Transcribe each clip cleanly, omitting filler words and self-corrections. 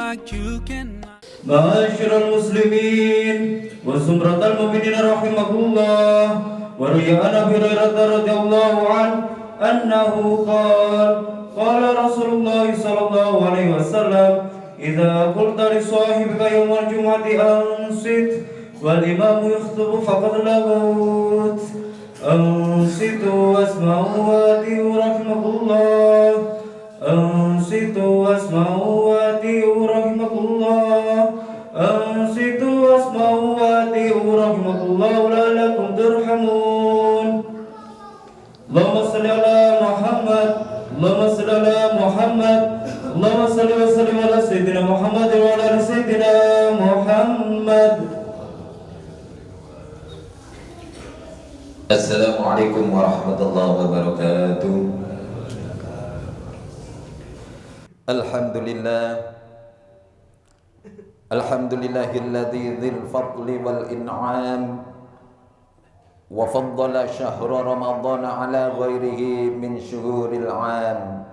like you can. Ma'asyiral muslimin wa zumratal mu'minin rahimakumullah wa riya Abi Hurairah radhiyallahu anhu qala Rasulullah sallallahu alaihi wasallam idza qulta li sahibika yawmal jumu'ati ansit wal imamu yakhutubu faqad laghut ansitu wasma'u wa ati'u rahimakumullah ansitu wasma'u wa ati'u rahimakumullah ansitu wasma'u wa ati'u rahimakumullah la'allakum turhamun. Allahumma salli ala Muhammad, Allahumma salli ala Muhammad, Allahumma salli wa sallim ala sayyidina Muhammad wa ala ali sayyidina Muhammad. Assalamualaikum warahmatullahi wabarakatuh. Alhamdulillahilladzi dzil fadli wal in'am wa faddala syahra ramadhan ala ghairihi min syuhuril 'am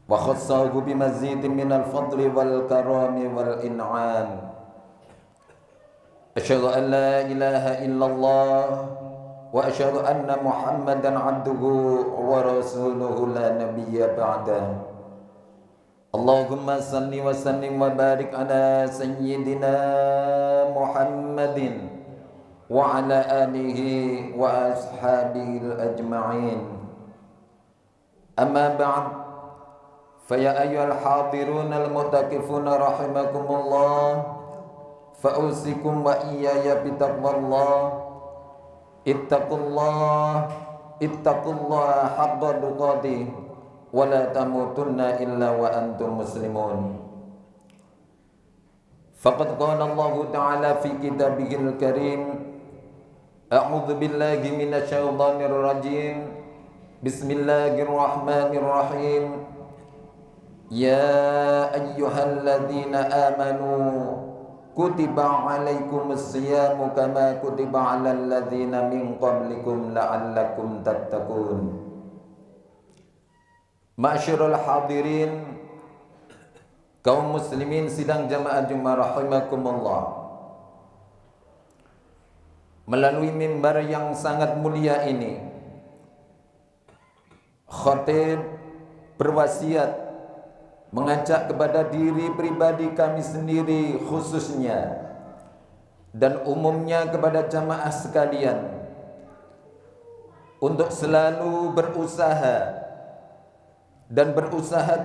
wa khassahu bimazidin minal fadli wal karami wal in'am. Asyhadu an la ilaha illallah wa asyhadu anna Muhammadan 'abduhu wa rasuluhu la nabiyya ba'dahu. Allahumma salli wa sallim wa barik ala sayyidina Muhammadin wa ala alihi wa ashabihi ajma'in. Amma ba'd, fa ya ayyuhal hadirun al-mu'takifuna rahimakumullah, fa'usikum wa iyaya bitaqwallah. Ittaqullaha haqqa tuqatih wa la tamutunna illa wa antum muslimun. Faqad qala Allah ta'ala fi kitabihil karim, a'udzu billahi minasy syaithanir rajim. Bismillahirrahmanirrahim. Ya ayyuhalladzina amanu kutiba alaikumus siyamu kama kutiba alal ladzina min qablikum la'allakum tattaqun. Ma'asyiral hadirin, kaum muslimin sidang jamaah Jumat rahimakumullah. Melalui mimbar yang sangat mulia ini, khatib berwasiat mengajak kepada diri pribadi kami sendiri khususnya dan umumnya kepada jamaah sekalian untuk selalu berusaha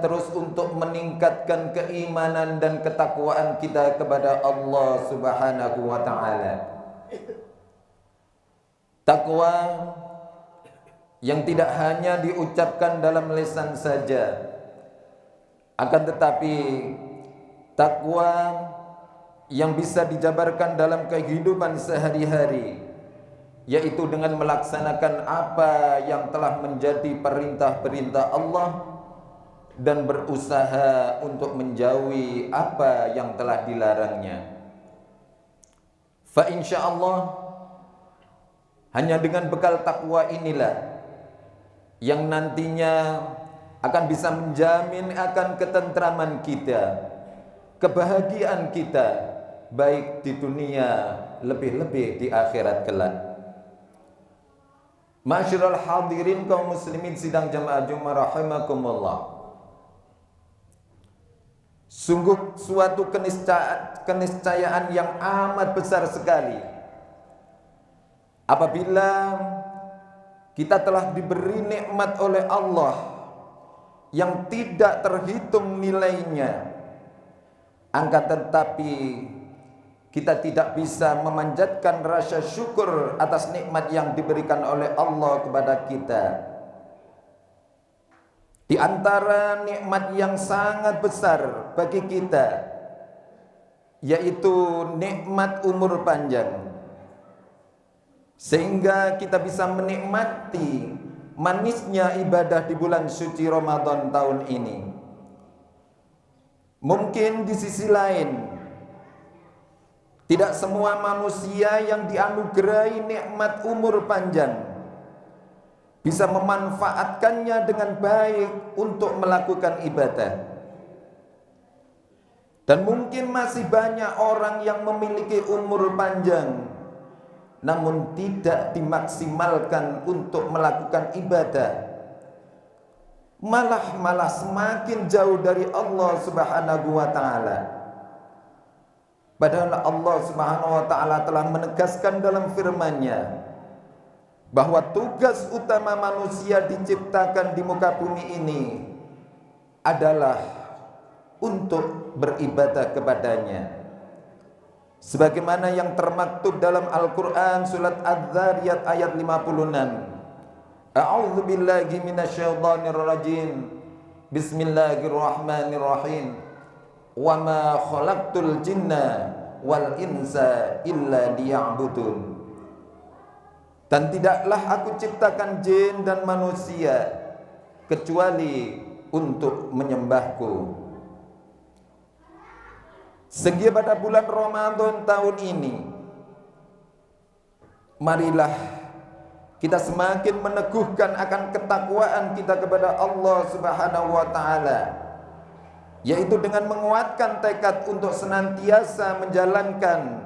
terus untuk meningkatkan keimanan dan ketakwaan kita kepada Allah Subhanahu wa taala. Takwa yang tidak hanya diucapkan dalam lisan saja, akan tetapi takwa yang bisa dijabarkan dalam kehidupan sehari-hari, yaitu dengan melaksanakan apa yang telah menjadi perintah-perintah Allah dan berusaha untuk menjauhi apa yang telah dilarangnya. Fa insyaallah, hanya dengan bekal takwa inilah yang nantinya akan bisa menjamin akan ketentraman kita, kebahagiaan kita, baik di dunia lebih-lebih di akhirat kelak. Ma'asyiral hadirin kaum muslimin sidang jamaah Jumat rahimakumullah. Sungguh suatu keniscayaan yang amat besar sekali apabila kita telah diberi nikmat oleh Allah yang tidak terhitung nilainya, akan tetapi kita tidak bisa memanjatkan rasa syukur atas nikmat yang diberikan oleh Allah kepada kita. Di antara nikmat yang sangat besar bagi kita, yaitu nikmat umur panjang, sehingga kita bisa menikmati manisnya ibadah di bulan suci Ramadan tahun ini. Mungkin di sisi lain, tidak semua manusia yang dianugerahi nikmat umur panjang bisa memanfaatkannya dengan baik untuk melakukan ibadah. Dan mungkin masih banyak orang yang memiliki umur panjang namun tidak dimaksimalkan untuk melakukan ibadah, malah semakin jauh dari Allah Subhanahu wa taala. Padahal Allah Subhanahu wa taala telah menegaskan dalam firman-Nya bahwa tugas utama manusia diciptakan di muka bumi ini adalah untuk beribadah kepadanya. Sebagaimana yang termaktub dalam Al-Quran surat Az-Zariyat ayat 56. A'udzu billahi minasyaitonir rajim. Bismillahirrahmanirrahim. Wa ma khalaqtul jinna wal insa illa liya'budun. Dan tidaklah aku ciptakan jin dan manusia kecuali untuk menyembahku. Sehingga pada bulan Ramadan tahun ini, marilah kita semakin meneguhkan akan ketakwaan kita kepada Allah Subhanahu wa taala, yaitu dengan menguatkan tekad untuk senantiasa menjalankan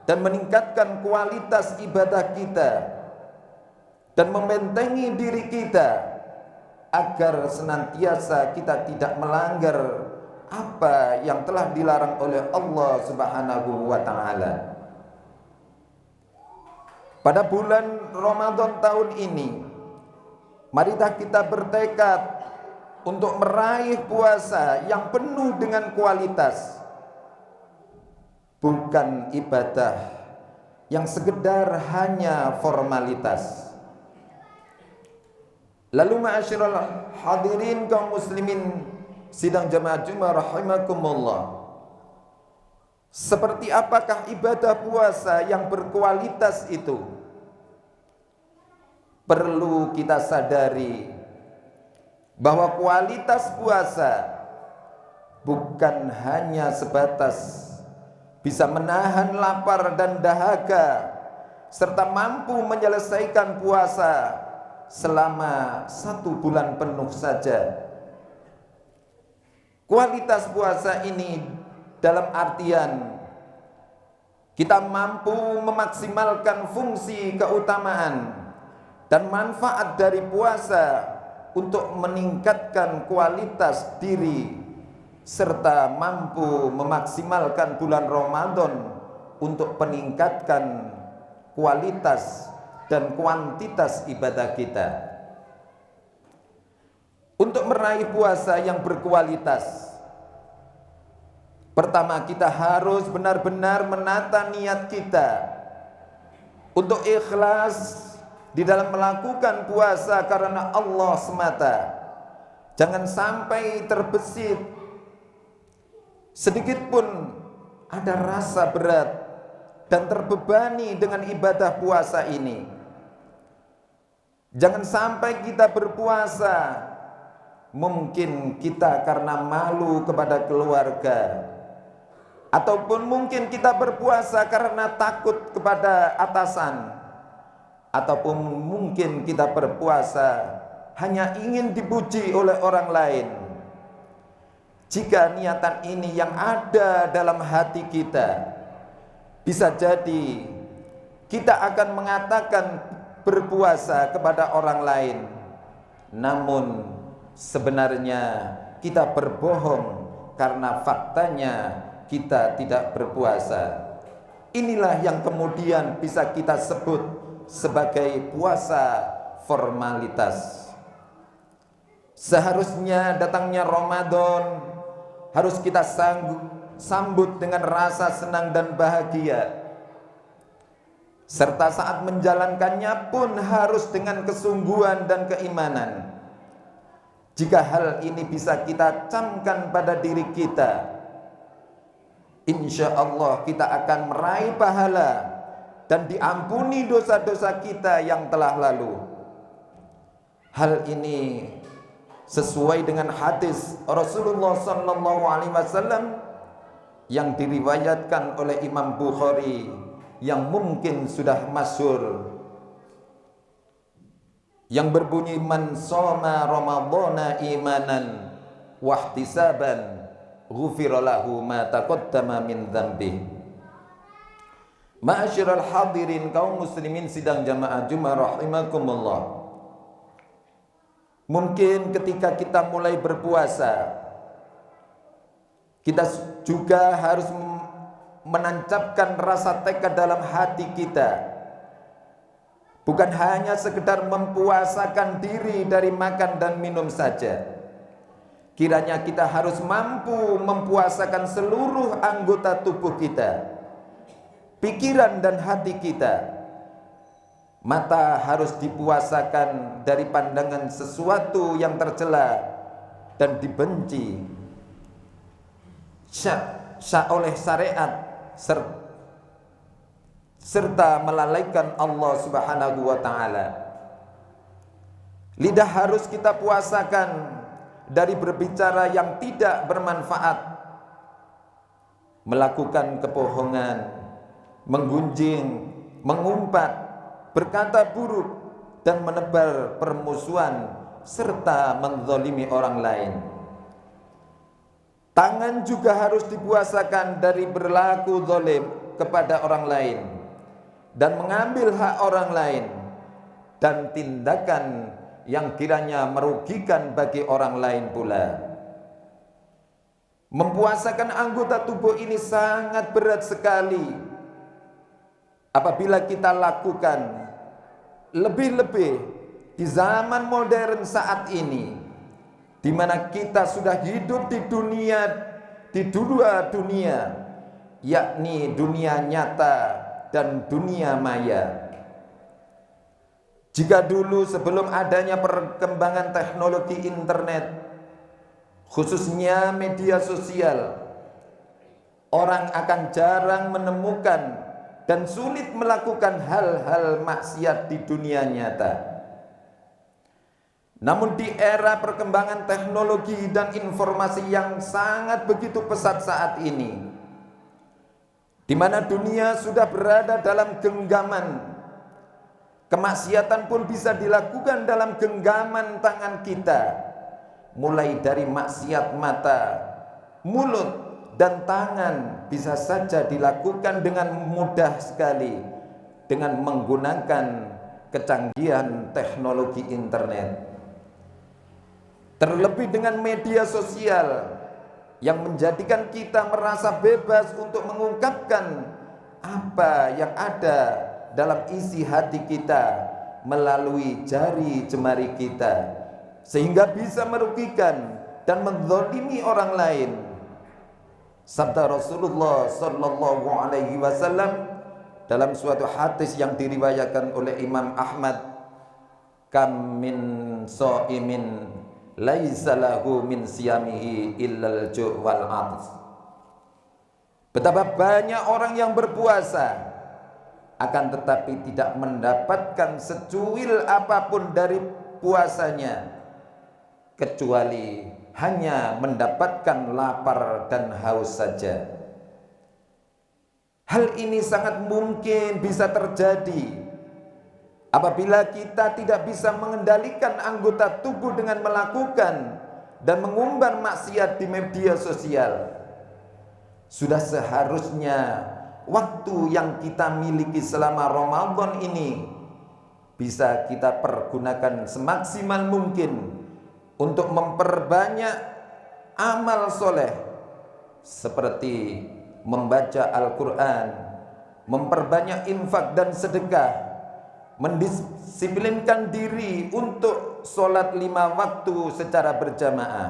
dan meningkatkan kualitas ibadah kita dan membentengi diri kita agar senantiasa kita tidak melanggar apa yang telah dilarang oleh Allah Subhanahu wa taala. Pada bulan Ramadan tahun ini, marilah kita bertekad untuk meraih puasa yang penuh dengan kualitas, bukan ibadah yang sekedar hanya formalitas. Lalu ma'asyiral hadirin kaum muslimin sidang jamaah Jumat rahimakumullah, seperti apakah ibadah puasa yang berkualitas itu? Perlu kita sadari bahwa kualitas puasa bukan hanya sebatas bisa menahan lapar dan dahaga serta mampu menyelesaikan puasa selama 1 bulan penuh saja. Kualitas puasa ini dalam artian kita mampu memaksimalkan fungsi keutamaan dan manfaat dari puasa untuk meningkatkan kualitas diri serta mampu memaksimalkan bulan Ramadan untuk meningkatkan kualitas dan kuantitas ibadah kita. Untuk meraih puasa yang berkualitas, pertama kita harus benar-benar menata niat kita untuk ikhlas di dalam melakukan puasa karena Allah semata. Jangan sampai terbesit sedikit pun ada rasa berat dan terbebani dengan ibadah puasa ini. Jangan sampai kita berpuasa mungkin kita karena malu kepada keluarga, ataupun mungkin kita berpuasa karena takut kepada atasan, ataupun mungkin kita berpuasa hanya ingin dipuji oleh orang lain. Jika niatan ini yang ada dalam hati kita, bisa jadi kita akan mengatakan berpuasa kepada orang lain, namun sebenarnya kita berbohong karena faktanya kita tidak berpuasa. Inilah yang kemudian bisa kita sebut sebagai puasa formalitas. Seharusnya datangnya Ramadan harus kita sambut dengan rasa senang dan bahagia, serta saat menjalankannya pun harus dengan kesungguhan dan keimanan. Jika hal ini bisa kita camkan pada diri kita, insya Allah kita akan meraih pahala dan diampuni dosa-dosa kita yang telah lalu. Hal ini sesuai dengan hadis Rasulullah SAW yang diriwayatkan oleh Imam Bukhari yang mungkin sudah masyhur, yang berbunyi man shoma ramadhana imanan wahtisaban ghufira lahu ma taqaddama min dzambihi. Ma'asyiral hadirin kaum muslimin sidang jamaah Jumat rahimakumullah. Mungkin ketika kita mulai berpuasa, kita juga harus menancapkan rasa tekad dalam hati kita. Bukan hanya sekedar mempuasakan diri dari makan dan minum saja. Kiranya kita harus mampu mempuasakan seluruh anggota tubuh kita, pikiran dan hati kita. Mata harus dipuasakan dari pandangan sesuatu yang tercela dan dibenci oleh syariat serta melalaikan Allah Subhanahu wa taala. Lidah harus kita puasakan dari berbicara yang tidak bermanfaat, melakukan kebohongan, menggunjing, mengumpat, berkata buruk, dan menebar permusuhan serta menzalimi orang lain. Tangan juga harus dipuasakan dari berlaku zalim kepada orang lain dan mengambil hak orang lain, dan tindakan yang kiranya merugikan bagi orang lain pula. Mempuasakan anggota tubuh ini sangat berat sekali apabila kita lakukan, lebih-lebih di zaman modern saat ini, di mana kita sudah hidup di dua dunia, yakni dunia nyata dan dunia maya. Jika dulu sebelum adanya perkembangan teknologi internet, khususnya media sosial, orang akan jarang menemukan dan sulit melakukan hal-hal maksiat di dunia nyata. Namun di era perkembangan teknologi dan informasi yang sangat begitu pesat saat ini, di mana dunia sudah berada dalam genggaman, kemaksiatan pun bisa dilakukan dalam genggaman tangan kita, mulai dari maksiat mata, mulut, dan tangan bisa saja dilakukan dengan mudah sekali dengan menggunakan kecanggihan teknologi internet. Terlebih dengan media sosial yang menjadikan kita merasa bebas untuk mengungkapkan apa yang ada dalam isi hati kita melalui jari jemari kita, sehingga bisa merugikan dan menzalimi orang lain. Sabda Rasulullah sallallahu alaihi wasallam dalam suatu hadis yang diriwayatkan oleh Imam Ahmad, kam min shaimin laisa lahu min siyamihi illal ju' wal 'aths. Betapa banyak orang yang berpuasa akan tetapi tidak mendapatkan secuil apapun dari puasanya, kecuali hanya mendapatkan lapar dan haus saja. Hal ini sangat mungkin bisa terjadi apabila kita tidak bisa mengendalikan anggota tubuh dengan melakukan dan mengumbar maksiat di media sosial. Sudah seharusnya waktu yang kita miliki selama Ramadan ini bisa kita pergunakan semaksimal mungkin untuk memperbanyak amal soleh seperti membaca Al-Quran, memperbanyak infak dan sedekah, mendisiplinkan diri untuk sholat 5 waktu secara berjamaah,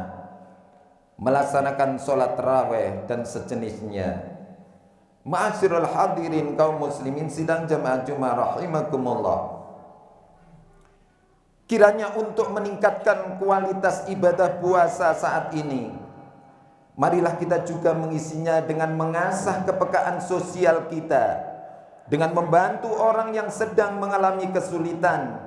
melaksanakan sholat tarawih dan sejenisnya. Ma'asyiral hadirin kaum muslimin sidang jamaah Jumat rahimakumullah. Kiranya untuk meningkatkan kualitas ibadah puasa saat ini, marilah kita juga mengisinya dengan mengasah kepekaan sosial kita, dengan membantu orang yang sedang mengalami kesulitan.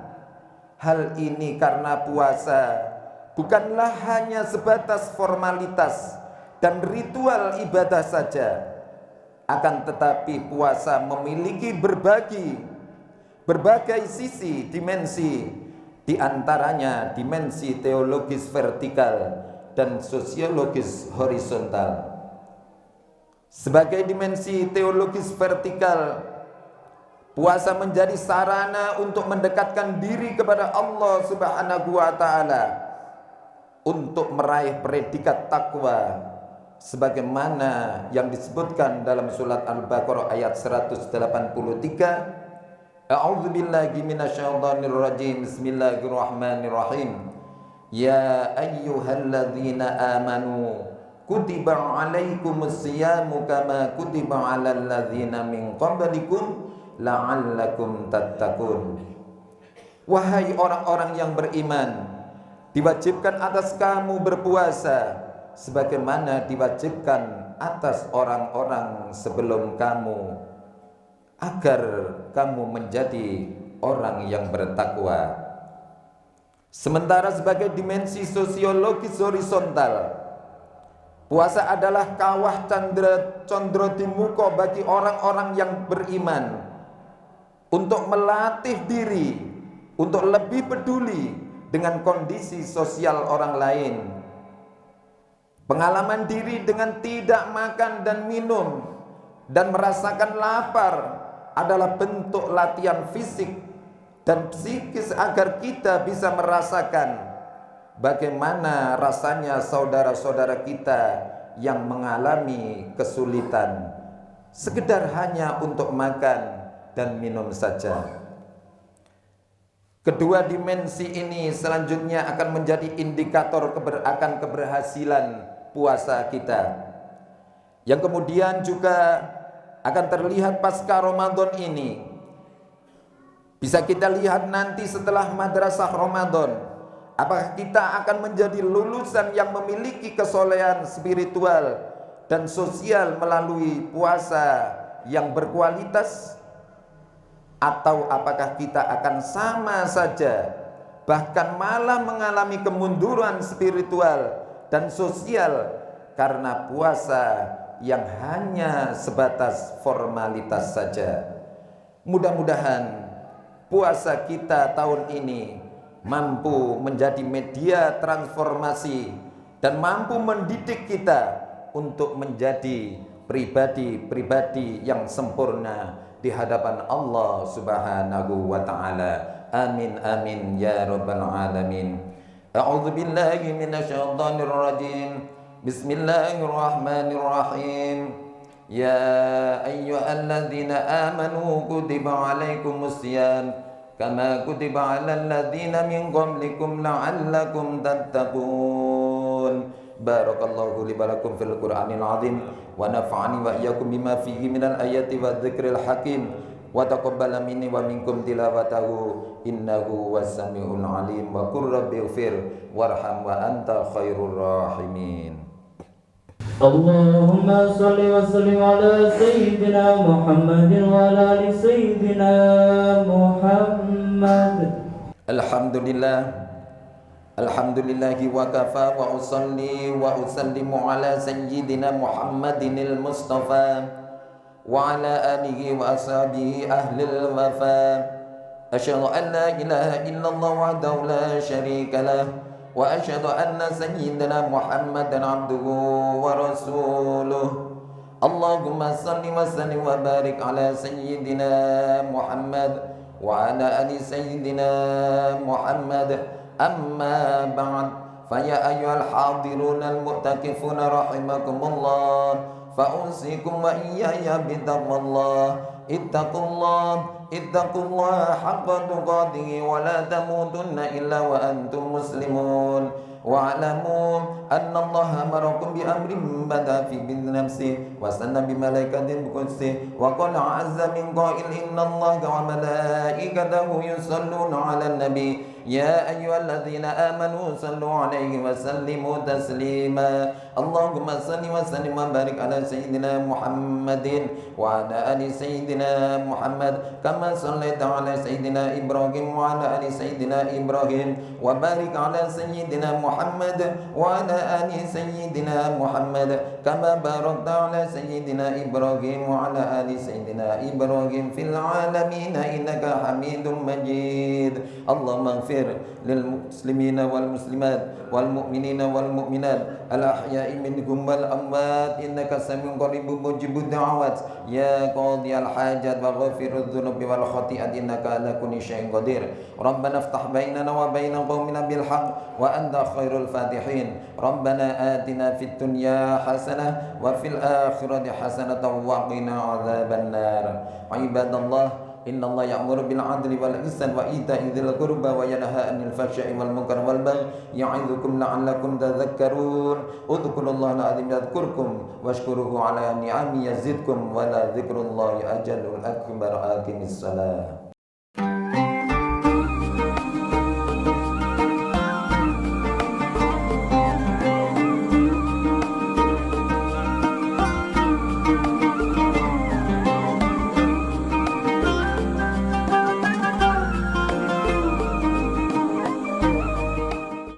Hal ini karena puasa bukanlah hanya sebatas formalitas dan ritual ibadah saja, akan tetapi puasa memiliki berbagai sisi, dimensi, di antaranya dimensi teologis vertikal dan sosiologis horizontal. Sebagai dimensi teologis vertikal, puasa menjadi sarana untuk mendekatkan diri kepada Allah Subhanahu wa taala, untuk meraih predikat takwa sebagaimana yang disebutkan dalam surat Al-Baqarah ayat 183. A'udzubillahi minasyaitonir rajim. Bismillahirrahmanirrahim. Ya ayyuhalladzina amanu kutiba alaikumus siyamu kama kutiba alal ladzina min qablikum la'allakum tattaqun. Wahai orang-orang yang beriman, diwajibkan atas kamu berpuasa sebagaimana diwajibkan atas orang-orang sebelum kamu, agar kamu menjadi orang yang bertakwa. Sementara sebagai dimensi sosiologis horizontal, puasa adalah kawah condro di muka bagi orang-orang yang beriman untuk melatih diri untuk lebih peduli dengan kondisi sosial orang lain. Pengalaman diri dengan tidak makan dan minum dan merasakan lapar adalah bentuk latihan fisik dan psikis agar kita bisa merasakan bagaimana rasanya saudara-saudara kita yang mengalami kesulitan sekedar hanya untuk makan dan minum saja. Kedua dimensi ini selanjutnya akan menjadi indikator akan keberhasilan puasa kita, yang kemudian juga akan terlihat pasca Ramadan ini. Bisa kita lihat nanti setelah madrasah Ramadan, apakah kita akan menjadi lulusan yang memiliki kesolehan spiritual dan sosial melalui puasa yang berkualitas, atau apakah kita akan sama saja bahkan malah mengalami kemunduran spiritual dan sosial karena puasa yang hanya sebatas formalitas saja. Mudah-mudahan puasa kita tahun ini mampu menjadi media transformasi dan mampu mendidik kita untuk menjadi pribadi-pribadi yang sempurna di hadapan Allah Subhanahu wa taala. Amin amin ya rabbal alamin. A'udzu billahi minasyaitonir rajim. Bismillahirrahmanirrahim. Ya ayyuhalladzina amanu kutiba alaikumus syiyam kama kutiba alal ladzina min qablikum la'allakum tattaqun. Barakallahu li balakum fil Qur'anil azim wa nafa'ani wa iyyakum bima fihi minal ayati wa dzikril hakim wa taqabbala minni wa minkum tilawatahu innahu was-sami'ul alim wa qur rabbighfir warham wa anta khairur rahimin. Allahumma salli wa sallim ala sayyidina Muhammadin wa ala ali sayyidina Muhammad. Alhamdulillahi wa kafa wa usalli wa usallimu ala sayyidina Muhammadinil Mustafa wa ala alihi wa ashabihi ahlil wafa. Asyhadu an la ilaha illallah wahdahu la syarika lah wa asyhadu anna sayyidina Muhammadan abduhu wa rasuluh. Allahumma salli wa sallim wa barik ala sayyidina Muhammad wa ala ali sayyidina Muhammad. Amma ba'd, faya ayyuhal hadirun al-mu'takifun rahimakumullah, fa'usikum wa iyaya bitaqwallah. Ittaqullah haqqa tuqatih wa la tamutunna illa wa antum muslimun. Wa'lamu anna Allah amarakum bi amrin bada fi bin nafsi wa sanna bi malaikatin qudsi wa qala azza min qa'il inna Allah wa malaikatahu yusalluna 'alan nabi ya ayyuhalladzina amanu sallu 'alaihi wa sallimu taslima. Allahumma salli wa sallim wa barik ala sayyidina Muhammadin wa ala ali sayyidina Muhammad kama sallaita ala sayyidina Ibrahim wa ala ali sayyidina Ibrahim wa barik ala sayyidina Muhammad wa ala ali sayyidina Muhammad kama barakta ala sayyidina Ibrahim wa ala ali sayyidina Ibrahim fil alamin innaka Hamidum Majid. Allahumma waghfir lil muslimina wal muslimat wal mu'minina wal mu'minat al ahya'i minhum wal amwat innaka samiun qaribun mujibud da'awat ya qadiyal hajat wa ghafirudz dzunubi wal khati'at innaka ala kulli syai'in qadir. Rabbana iftah bainana wa baina qaumina bil haqq wa anta khairul fatihin. Rabbana atina fid dunya hasanah wa fil akhirati hasanah wa qina adzabannar. Ibadallah, inna Allah ya'muru bil 'adli wal ihsan wa ita'i dzil qurba wa yanha 'anil fahsya'i wal munkar wal baghi ya'idzukum la'allakum tadhakkarun. Udhkurullaha al-'azim yadhkurkum washkuruhu 'ala ni'ami yazidkum wa la dzikrullahi ajalul akbar. Aqimis salat.